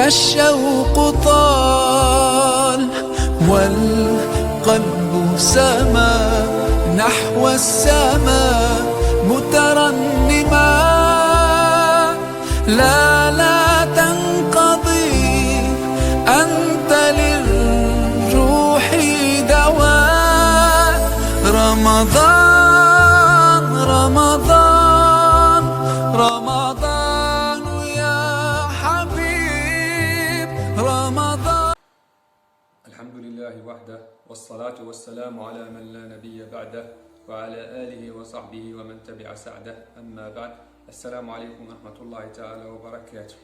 الشوق طال والقلب سما نحو السماء مترنما. لا تنقضي أنت للروح دواء. رمضان رمضان رمضان يا حبيب رمضان. الحمد لله وحده، والصلاة والسلام على من لا نبي بعده، وعلى آله وصحبه ومن تبع سعده. أما بعد، السلام عليكم ورحمة الله تعالى وبركاته.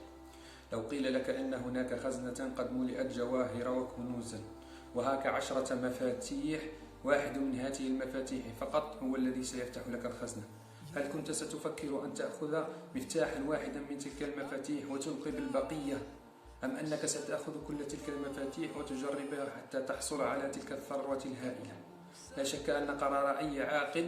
لو قيل لك أن هناك خزنة قد ملئت جواهر وكنوزا، وهاك 10 مفاتيح، واحد من هذه المفاتيح فقط هو الذي سيفتح لك الخزنة، هل كنت ستفكر أن تأخذ مفتاحا واحدا من تلك المفاتيح وتلقي بالبقية، أم أنك ستأخذ كل تلك المفاتيح وتجربها حتى تحصل على تلك الثروة الهائلة؟ لا شك أن قرار أي عاقل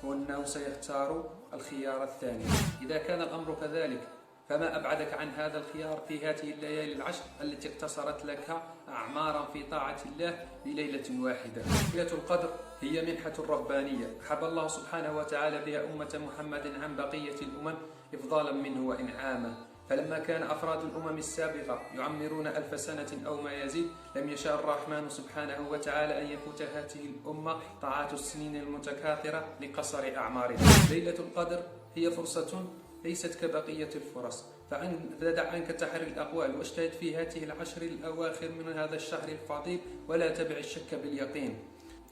هو أنه سيختار الخيار الثاني. إذا كان الأمر كذلك، فما أبعدك عن هذا الخيار في هذه الليالي العشر التي اقتصرت لك أعمارا في طاعة الله بليلة واحدة. ليلة القدر هي منحة ربانية حب الله سبحانه وتعالى بها أمة محمد عن بقية الأمم إفضالا منه وإنعاما. فلما كان أفراد الأمم السابقة يعمرون 1000 سنة أو ما يزيد، لم يشاء الرحمن سبحانه وتعالى أن يفوت هذه الأمة طاعات السنين المتكاثرة لقصر أعمارها. ليلة القدر هي فرصة ليست كبقية الفرص، فدع عنك تحري الأقوال واجتهد في هذه العشر الأواخر من هذا الشهر الفضيل، ولا تبع الشك باليقين،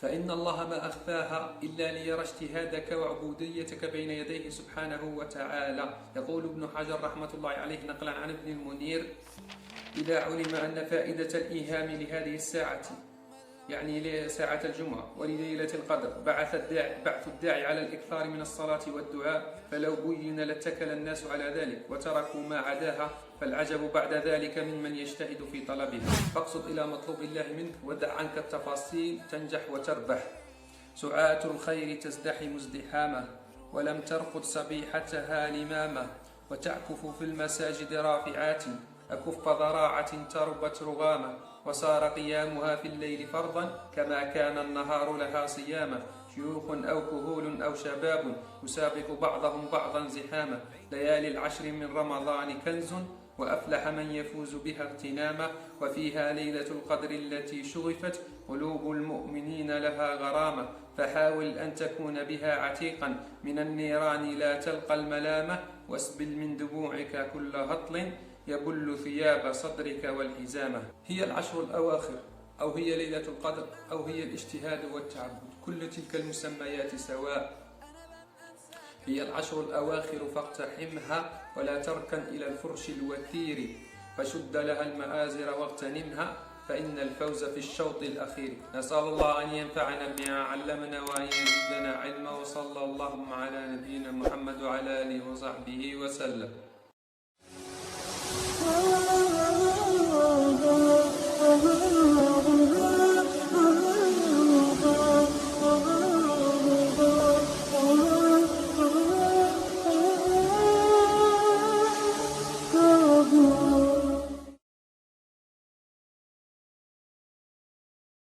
فإن الله ما أخفاها إلا ليرى اجتهادك وعبوديتك بين يديه سبحانه وتعالى. يقول ابن حجر رحمة الله عليه نقلا عن ابن المنير: إذا علم أن فائدة الإيهام لهذه الساعة، يعني لساعة الجمعة ولليلة القدر، بعث الداعي على الإكثار من الصلاة والدعاء، فلو بين لاتكل الناس على ذلك وتركوا ما عداها، فالعجب بعد ذلك ممن يجتهد في طلبها. فاقصد إلى مطلوب الله منك ودع عنك التفاصيل تنجح وتربح. سعاة الخير تزدحم ازدحامه، ولم ترقد صبيحتها لمامه، وتعكف في المساجد رافعات، أكف ضراعة تربت رغامة، وصار قيامها في الليل فرضا كما كان النهار لها صياما. شيوخ أو كهول أو شباب يسابق بعضهم بعضا زحاما. ليالي العشر من رمضان كنز، وأفلح من يفوز بها اغتناما. وفيها ليلة القدر التي شغفت قلوب المؤمنين لها غرامة، فحاول أن تكون بها عتيقا من النيران لا تلقى الملامة. واسبل من دموعك كل هطل يبل ثياب صدرك والحزامة. هي العشر الأواخر، أو هي ليلة القدر، أو هي الاجتهاد والتعبد، كل تلك المسميات سواء. هي العشر الأواخر فاقتحمها، ولا تركن إلى الفرش الوثير، فشد لها المآزر واغتنمها، فإن الفوز في الشوط الأخير. نسأل الله أن ينفعنا بما علمنا وأن يزيدنا علما، وصلى اللهم على نبينا محمد وعلى آله وصحبه وسلم.